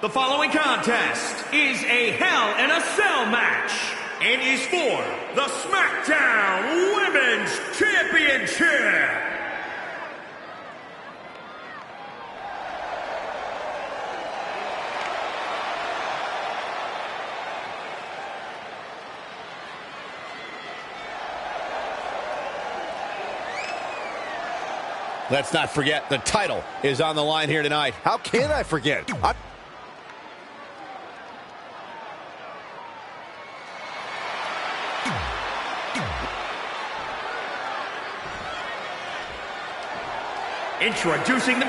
The following contest is a Hell in a Cell match and is for the SmackDown Women's Championship. Let's not forget, the title is on the line here tonight. How can I forget? Introducing the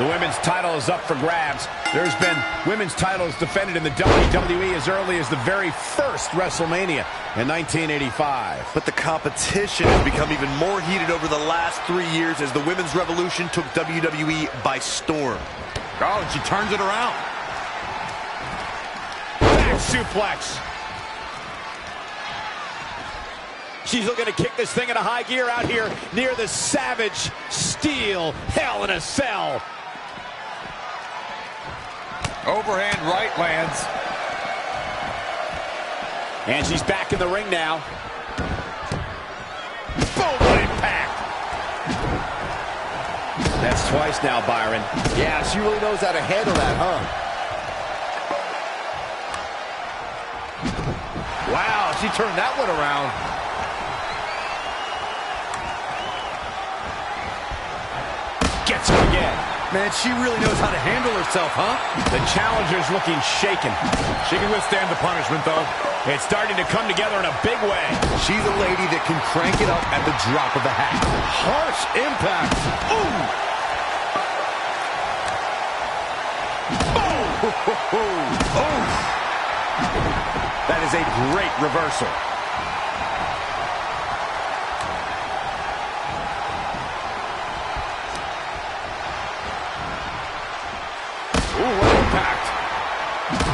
women's title is up for grabs. There's been women's titles defended in the WWE as early as the very first WrestleMania in 1985. But the competition has become even more heated over the last 3 years as the women's revolution took WWE by storm. Oh, and she turns it around. Back suplex. She's looking to kick this thing into high gear out here near the Savage Steel Hell in a Cell. Overhand right lands. And she's back in the ring now. Boom, impact. That's twice now, Byron. Yeah, she really knows how to handle that, huh? Wow, she turned that one around. Gets her again. Man, she really knows how to handle herself, huh? The challenger's looking shaken. She can withstand the punishment, though. It's starting to come together in a big way. She's a lady that can crank it up at the drop of a hat. Harsh impact. Ooh! Boom! Oh! That is a great reversal.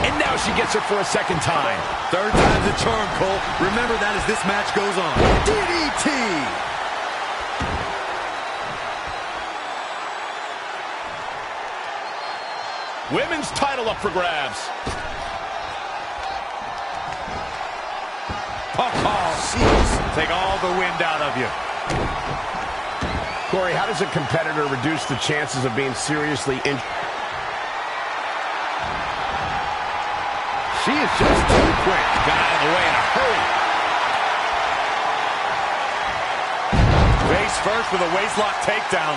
And now she gets her for a second time. Third time's a charm, Cole. Remember that as this match goes on. DDT! Women's title up for grabs. Jeez. Take all the wind out of you. Corey, how does a competitor reduce the chances of being seriously injured? She is just too quick. Got out of the way in a hurry. Face first with a waistlock takedown.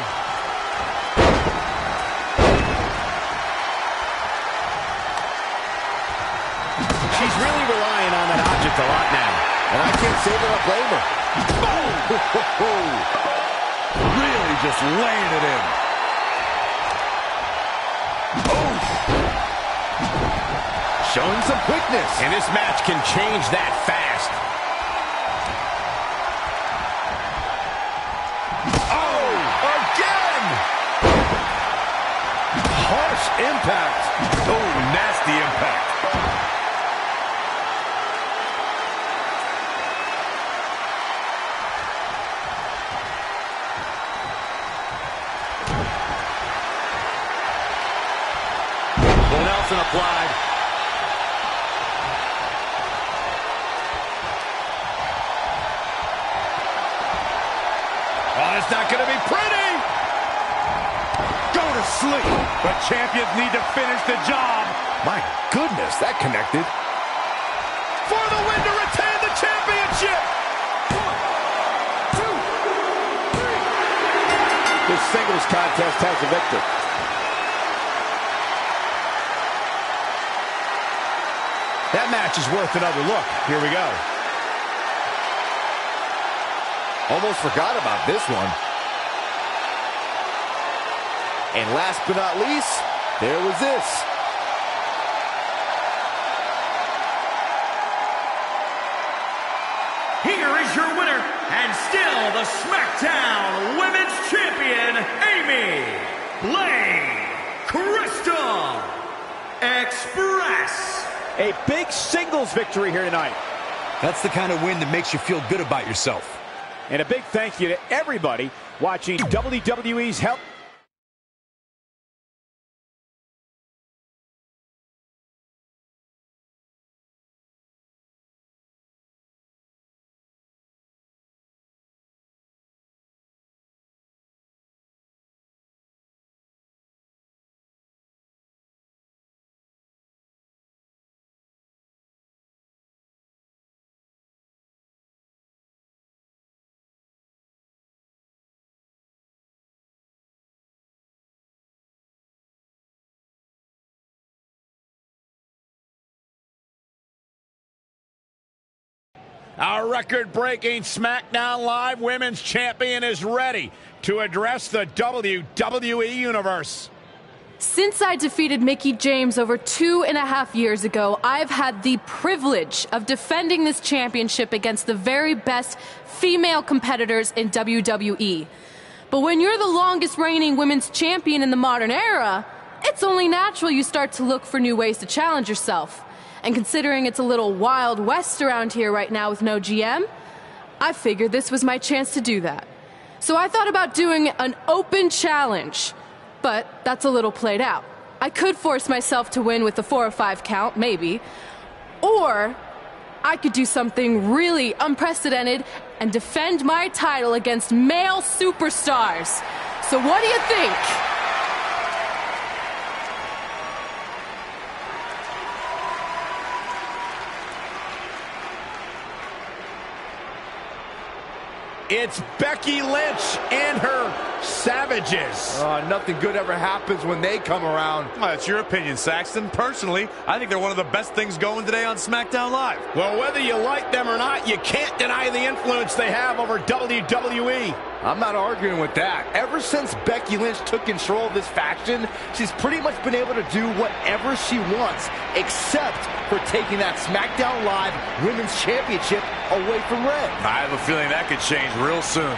She's really relying on that object a lot now. And I can't say that I blame her. Boom! Really just laying it in. Showing some quickness. And this match can change that fast. Oh, again! Harsh impact. Oh, nasty impact. Well, Nelson applied. Oh, it's not going to be pretty. Go to sleep. But champions need to finish the job. My goodness, that connected. For the win to retain the championship. 1, 2, 3. This singles contest has a victor. That match is worth another look. Here we go. Almost forgot about this one. And last but not least, there was this. Here is your winner, and still the SmackDown Women's Champion, Amy Blaine Crystal Express. A big singles victory here tonight. That's the kind of win that makes you feel good about yourself. And a big thank you to everybody watching WWE's Hell Our record-breaking SmackDown Live Women's Champion is ready to address the WWE Universe. Since I defeated Mickie James over 2.5 years ago, I've had the privilege of defending this championship against the very best female competitors in WWE. But when you're the longest reigning women's champion in the modern era, it's only natural you start to look for new ways to challenge yourself. And considering it's a little Wild West around here right now with no GM, I figured this was my chance to do that. So I thought about doing an open challenge. But that's a little played out. I could force myself to win with a 4 or 5 count, maybe. Or I could do something really unprecedented and defend my title against male superstars. So what do you think? It's Becky Lynch and her Savages. Nothing good ever happens when they come around. Well, that's your opinion, Saxton. Personally, I think they're one of the best things going today on SmackDown Live. Well, whether you like them or not, you can't deny the influence they have over WWE. I'm not arguing with that. Ever since Becky Lynch took control of this faction, she's pretty much been able to do whatever she wants, except for taking that SmackDown Live Women's Championship away from Red. I have a feeling that could change real soon.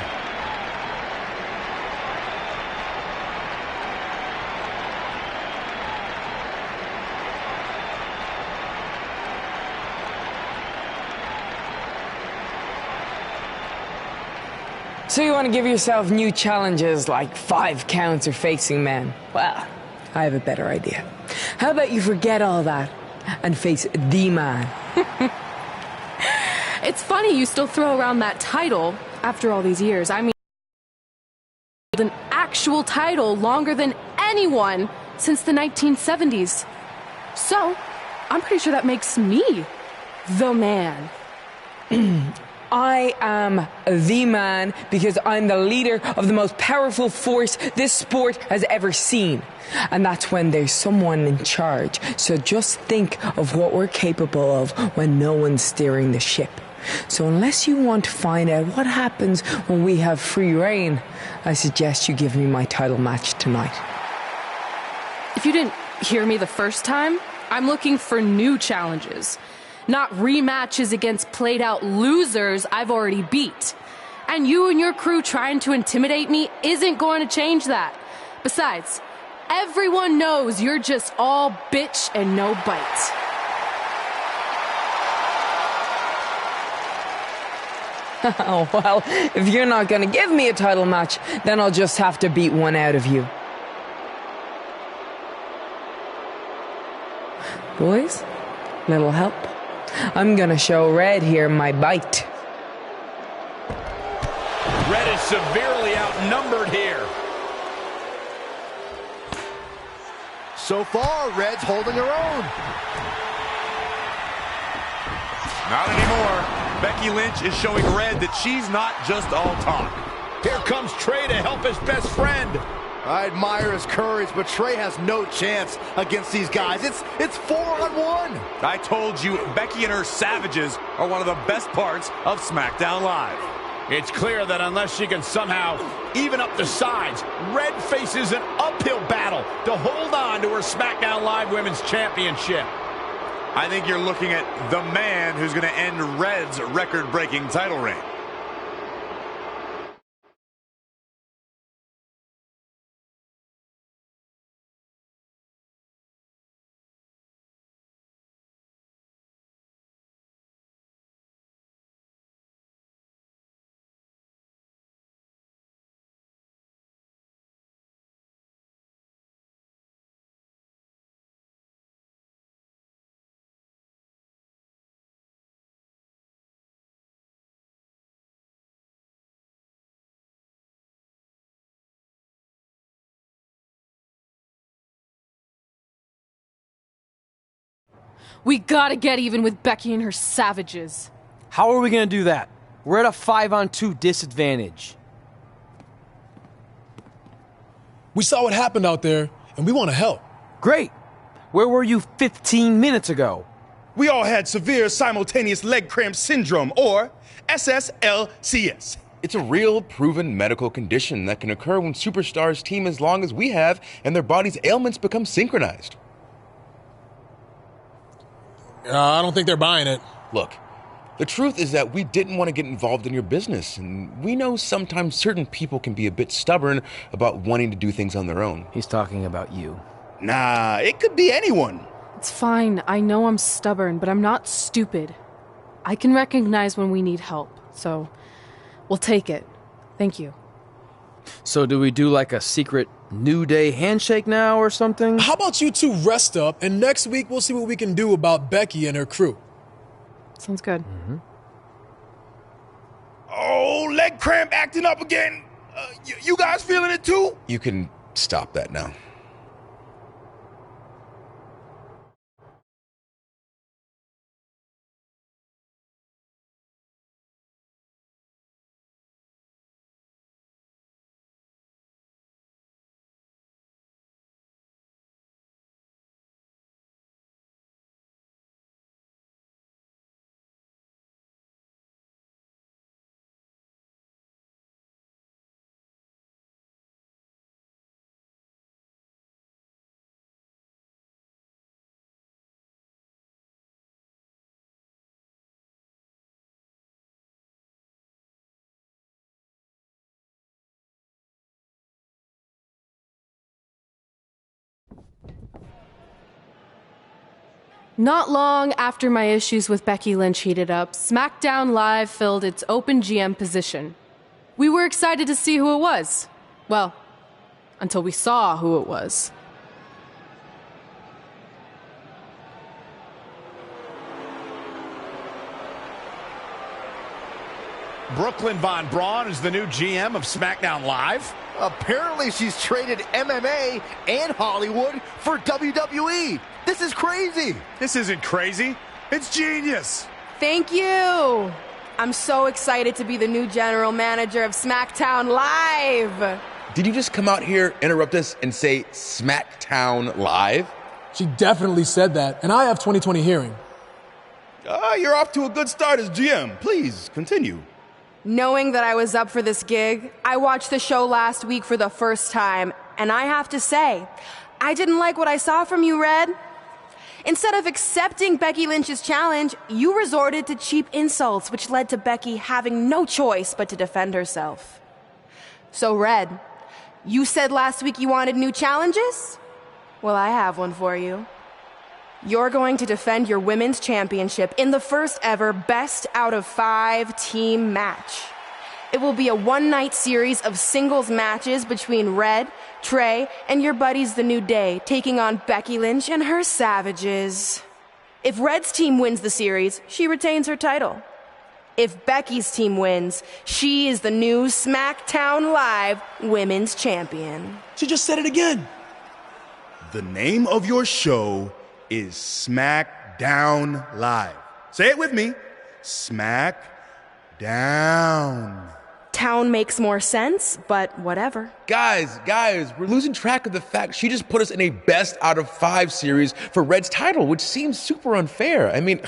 So you want to give yourself new challenges like 5 counts or facing men? Well, I have a better idea. How about you forget all that and face the man? It's funny you still throw around that title after all these years. I mean, an actual title longer than anyone since the 1970s. So, I'm pretty sure that makes me the man. I am the man because I'm the leader of the most powerful force this sport has ever seen. And that's when there's someone in charge. So just think of what we're capable of when no one's steering the ship. So unless you want to find out what happens when we have free reign, I suggest you give me my title match tonight. If you didn't hear me the first time, I'm looking for new challenges. Not rematches against played-out losers I've already beat. And you and your crew trying to intimidate me isn't going to change that. Besides, everyone knows you're just all bitch and no bite. Oh, well, if you're not going to give me a title match, then I'll just have to beat one out of you. Boys, little help? I'm gonna show Red here my bite. Red is severely outnumbered here. So far, Red's holding her own. Not anymore. Becky Lynch is showing Red that she's not just all talk. Here comes Trey to help his best friend. I admire his courage, but Trey has no chance against these guys. It's 4-on-1. I told you, Becky and her Savages are one of the best parts of SmackDown Live. It's clear that unless she can somehow even up the sides, Red faces an uphill battle to hold on to her SmackDown Live Women's Championship. I think you're looking at the man who's going to end Red's record-breaking title reign. We gotta get even with Becky and her Savages. How are we gonna do that? We're at a 5-on-2 disadvantage. We saw what happened out there, and we want to help. Great. Where were you 15 minutes ago? We all had severe simultaneous leg cramp syndrome, or SSLCS. It's a real, proven medical condition that can occur when superstars team as long as we have and their body's ailments become synchronized. I don't think they're buying it. Look, the truth is that we didn't want to get involved in your business, and we know sometimes certain people can be a bit stubborn about wanting to do things on their own. He's talking about you. Nah, it could be anyone. It's fine. I know I'm stubborn, but I'm not stupid. I can recognize when we need help, so we'll take it. Thank you. So do we do like a secret New Day handshake now or something? How about you two rest up, and next week we'll see what we can do about Becky and her crew. Sounds good. Mm-hmm. Oh, leg cramp acting up again. You guys feeling it too? You can stop that now. Not long after my issues with Becky Lynch heated up, SmackDown Live filled its open GM position. We were excited to see who it was. Well, until we saw who it was. Brooklyn Von Braun is the new GM of SmackDown Live. Apparently she's traded MMA and Hollywood for WWE. This is crazy. This isn't crazy. It's genius. Thank you. I'm so excited to be the new general manager of SmackDown Live. Did you just come out here, interrupt us, and say SmackDown Live? She definitely said that, and I have 20/20 hearing. You're off to a good start as GM. Please, continue. Knowing that I was up for this gig, I watched the show last week for the first time, and I have to say, I didn't like what I saw from you, Red. Instead of accepting Becky Lynch's challenge, you resorted to cheap insults, which led to Becky having no choice but to defend herself. So, Red, you said last week you wanted new challenges? Well, I have one for you. You're going to defend your women's championship in the first ever best out of 5 team match. It will be a one-night series of singles matches between Red, Trey, and your buddies The New Day, taking on Becky Lynch and her Savages. If Red's team wins the series, she retains her title. If Becky's team wins, she is the new SmackDown Live Women's Champion. She just said it again. The name of your show is SmackDown Live. Say it with me. SmackDown. Town makes more sense, but whatever. Guys, we're losing track of the fact she just put us in a best out of 5 series for Red's title, which seems super unfair. I mean,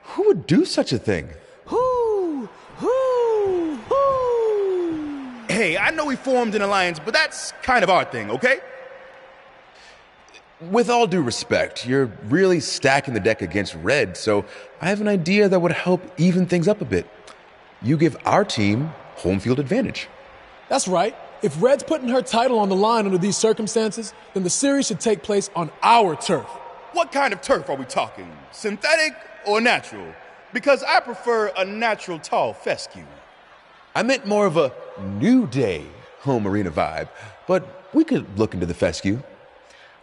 who would do such a thing? Who? Hey, I know we formed an alliance, but that's kind of our thing, okay? With all due respect, you're really stacking the deck against Red, so I have an idea that would help even things up a bit. You give our team home field advantage. That's right. If Red's putting her title on the line under these circumstances, then the series should take place on our turf. What kind of turf are we talking? Synthetic or natural? Because I prefer a natural tall fescue. I meant more of a New Day home arena vibe, but we could look into the fescue.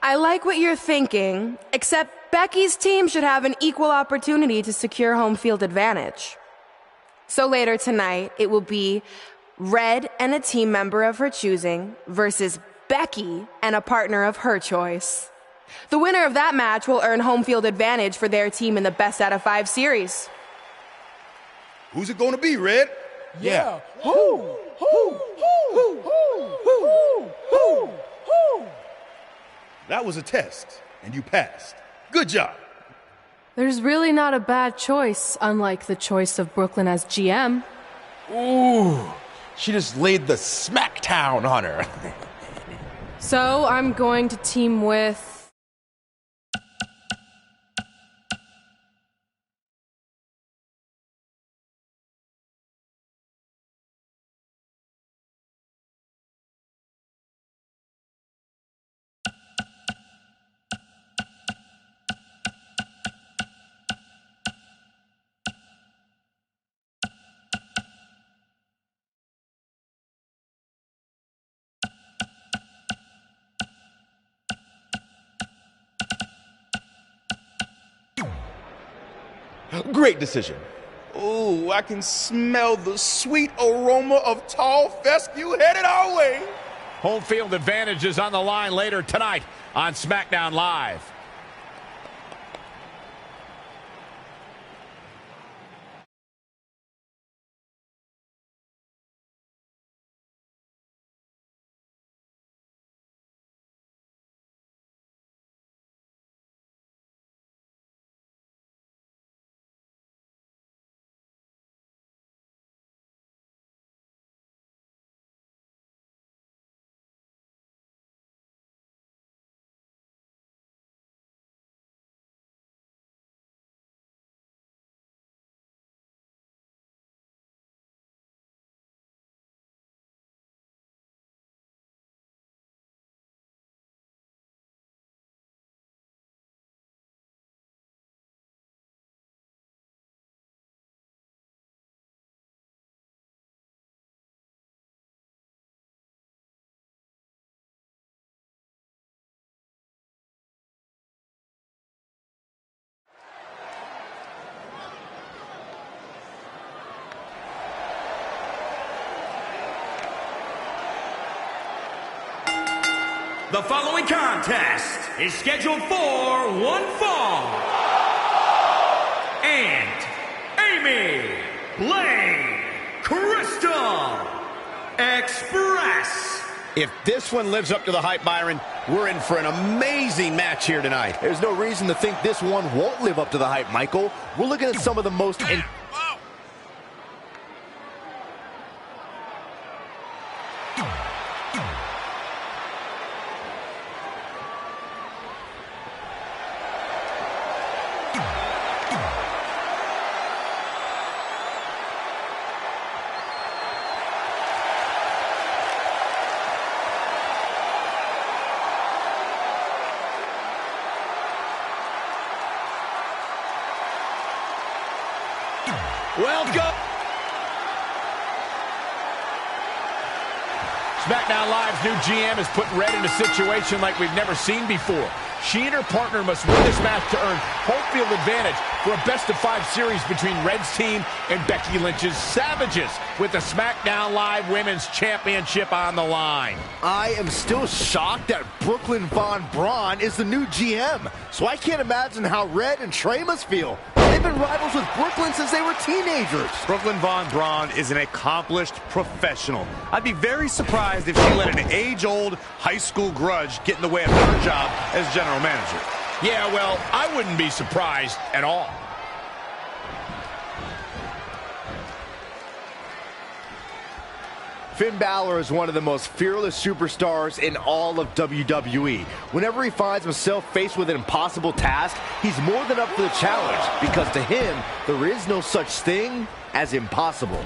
I like what you're thinking, except Becky's team should have an equal opportunity to secure home field advantage. So later tonight, it will be Red and a team member of her choosing versus Becky and a partner of her choice. The winner of that match will earn home field advantage for their team in the best out of 5 series. Who's it going to be, Red? Yeah. Who? That was a test, and you passed. Good job. There's really not a bad choice, unlike the choice of Brooklyn as GM. Ooh, she just laid the smackdown on her. So I'm going to team with... Great decision. Ooh, I can smell the sweet aroma of tall fescue headed our way. Home field advantage is on the line later tonight on SmackDown Live. The following contest is scheduled for one fall. And Amy Lane Crystal Express. If this one lives up to the hype, Byron, we're in for an amazing match here tonight. There's no reason to think this one won't live up to the hype, Michael. We're looking at some of the most... Welcome. SmackDown Live's new GM has put Red in a situation like we've never seen before. She and her partner must win this match to earn home field advantage for a best-of-5 series between Red's team and Becky Lynch's Savages, with the SmackDown Live Women's Championship on the line. I am still shocked that Brooklyn Von Braun is the new GM, so I can't imagine how Red and Trey must feel. They've been rivals with Brooklyn since they were teenagers. Brooklyn Von Braun is an accomplished professional. I'd be very surprised if she let an age-old high school grudge get in the way of her job as general manager. Yeah, well, I wouldn't be surprised at all. Finn Balor is one of the most fearless superstars in all of WWE. Whenever he finds himself faced with an impossible task, he's more than up for the challenge, because to him, there is no such thing as impossible.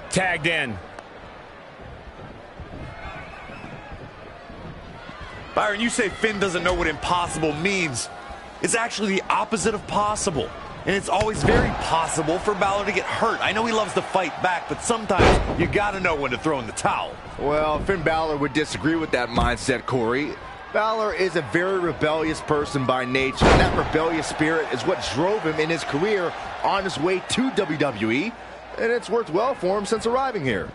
Tagged in. Byron, you say Finn doesn't know what impossible means. It's actually the opposite of possible. And it's always very possible for Balor to get hurt. I know he loves to fight back, but sometimes you gotta know when to throw in the towel. Well, Finn Balor would disagree with that mindset, Corey. Balor is a very rebellious person by nature, and that rebellious spirit is what drove him in his career on his way to WWE, and it's worked well for him since arriving here.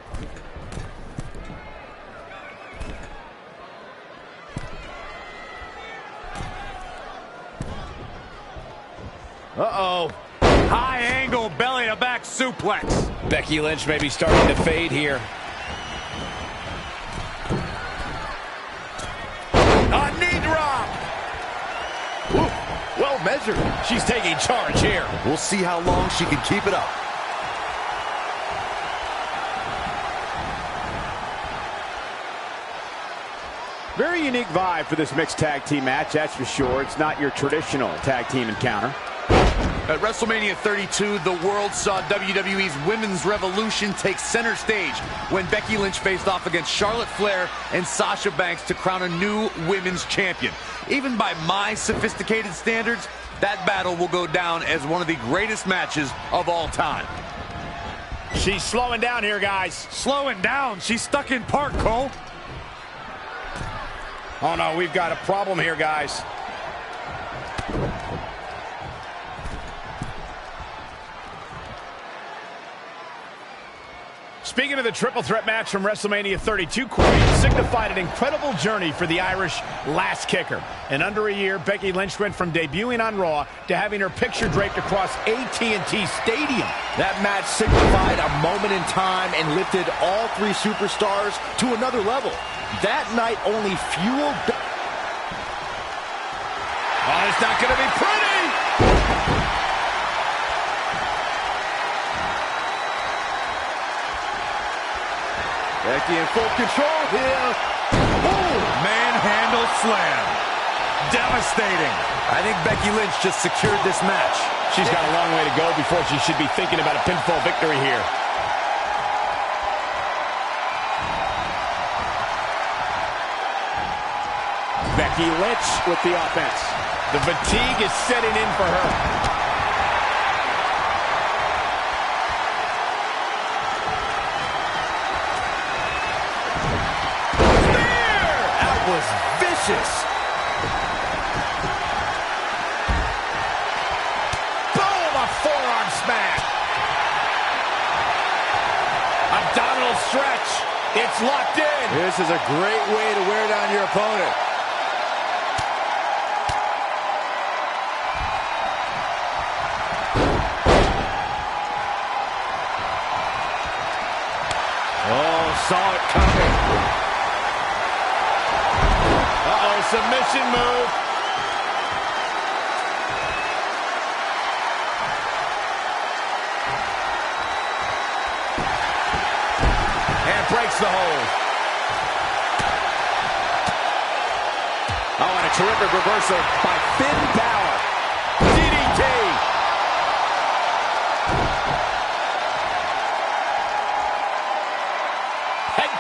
Uh-oh. High angle belly to back suplex. Becky Lynch may be starting to fade here. drop. Ooh, well measured. She's taking charge here. We'll see how long she can keep it up. Very unique vibe for this mixed tag team match, that's for sure. It's not your traditional tag team encounter. At WrestleMania 32, the world saw WWE's Women's Revolution take center stage when Becky Lynch faced off against Charlotte Flair and Sasha Banks to crown a new women's champion. Even by my sophisticated standards, that battle will go down as one of the greatest matches of all time. She's slowing down here, guys. Slowing down? She's stuck in park, Cole. Oh, no, we've got a problem here, guys. Speaking of the triple threat match from WrestleMania 32, Corey, it signified an incredible journey for the Irish last kicker. In under a year, Becky Lynch went from debuting on Raw to having her picture draped across AT&T Stadium. That match signified a moment in time and lifted all three superstars to another level. That night only fueled... Oh, it's not going to be pretty! Becky in full control here. Ooh, manhandle slam. Devastating. I think Becky Lynch just secured this match. She's got a long way to go before she should be thinking about a pinfall victory here. Becky Lynch with the offense. The fatigue is setting in for her. Spear! That was vicious. Boom! A forearm smash. Abdominal stretch. It's locked in. This is a great way to wear down your opponent. Saw it coming. Uh-oh, submission move. And breaks the hold. Oh, and a terrific reversal by Finn Balor. DDT.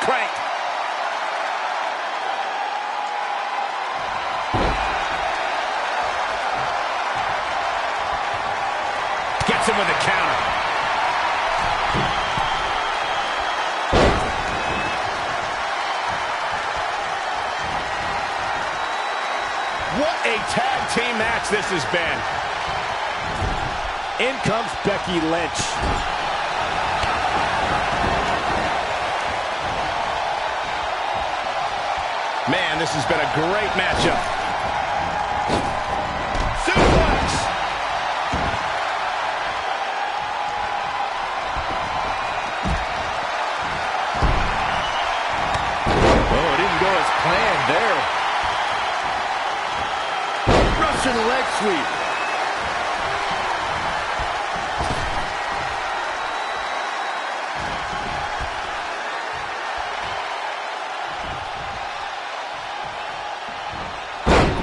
Crank. Gets him with a counter. What a tag team match this has been. In comes Becky Lynch. Man, this has been a great matchup. Suplex! Oh, it didn't go as planned there. Russian leg sweep.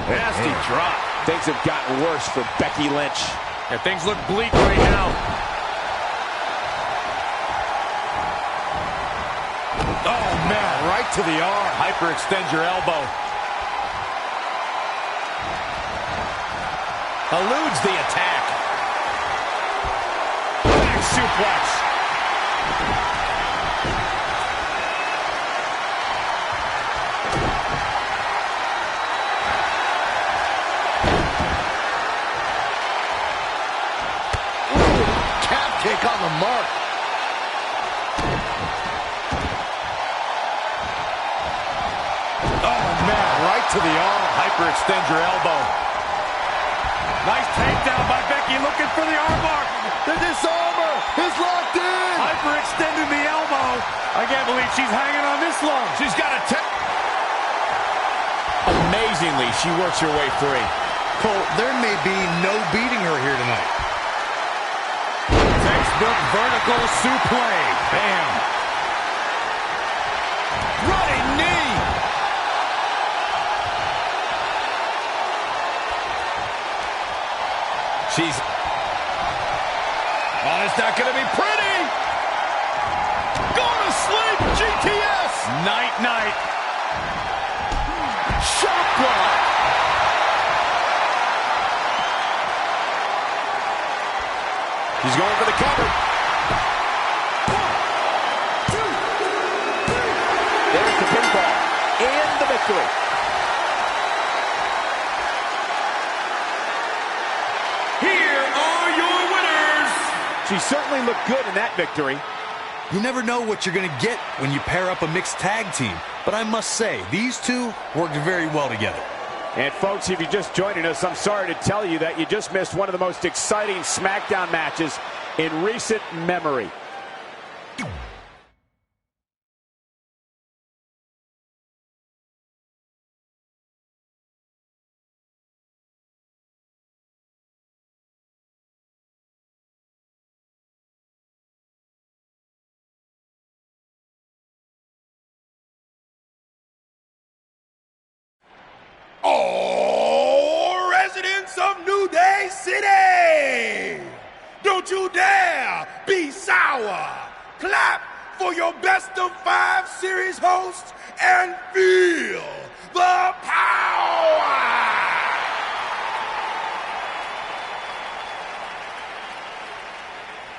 Nasty drop. Things have gotten worse for Becky Lynch. And things look bleak right now. Oh, man, right to the arm. Hyperextend your elbow. Eludes the attack. Back suplex. Kick on the mark. Oh, man, right to the arm. Hyperextend your elbow. Nice takedown by Becky, looking for the armbar. The disarmer is locked in. Hyperextending the elbow. I can't believe she's hanging on this long. She's got a amazing Amazingly, she works her way free. Cole, there may be no beating her here tonight. Textbook vertical suplex. Bam. Running knee. She's... Oh, it's not going to be pretty. Go to sleep, GTS. Night-night. Shot block. She's going for the cover. 1, 2, 3. There's the pinfall and the victory. Here are your winners. She certainly looked good in that victory. You never know what you're going to get when you pair up a mixed tag team. But I must say, these two worked very well together. And folks, if you're just joining us, I'm sorry to tell you that you just missed one of the most exciting SmackDown matches in recent memory. All residents of New Day City, don't you dare be sour. Clap for your best of 5 series host and feel the power.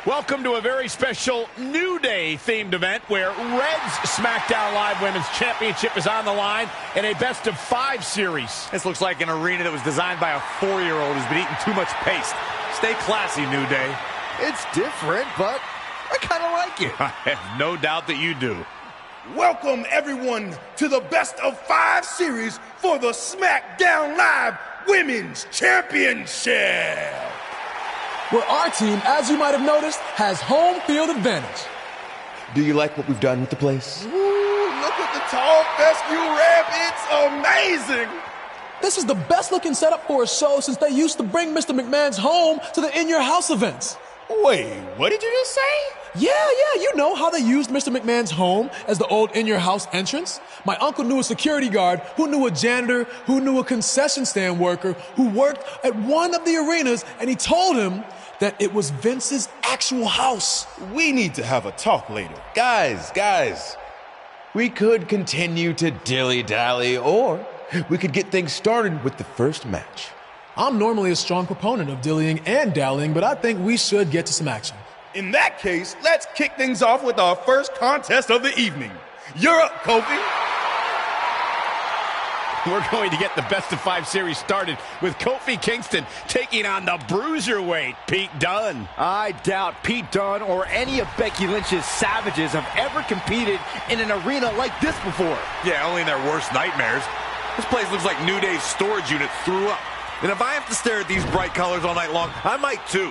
Welcome to a very special New Day themed event where Red's SmackDown Live Women's Championship is on the line in a best of 5 series. This looks like an arena that was designed by a 4-year-old who's been eating too much paste. Stay classy, New Day. It's different, but I kind of like it. I have no doubt that you do. Welcome, everyone, to the best of 5 series for the SmackDown Live Women's Championship. Where our team, as you might have noticed, has home field advantage. Do you like what we've done with the place? Ooh, look at the tall fescue ramp. It's amazing. This is the best looking setup for a show since they used to bring Mr. McMahon's home to the In Your House events. Wait, what did you just say? Yeah, you know how they used Mr. McMahon's home as the old In Your House entrance? My uncle knew a security guard, who knew a janitor, who knew a concession stand worker, who worked at one of the arenas, and he told him that it was Vince's actual house. We need to have a talk later. Guys, we could continue to dilly-dally, or we could get things started with the first match. I'm normally a strong proponent of dillying and dallying, but I think we should get to some action. In that case, let's kick things off with our first contest of the evening. You're up, Kofi. We're going to get the best of 5 series started with Kofi Kingston taking on the bruiserweight Pete Dunne. I doubt Pete Dunne or any of Becky Lynch's savages have ever competed in an arena like this before. Yeah, only in their worst nightmares. This place looks like New Day's storage unit threw up. And if I have to stare at these bright colors all night long, I might too.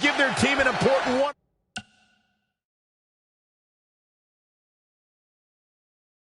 give their team an important one.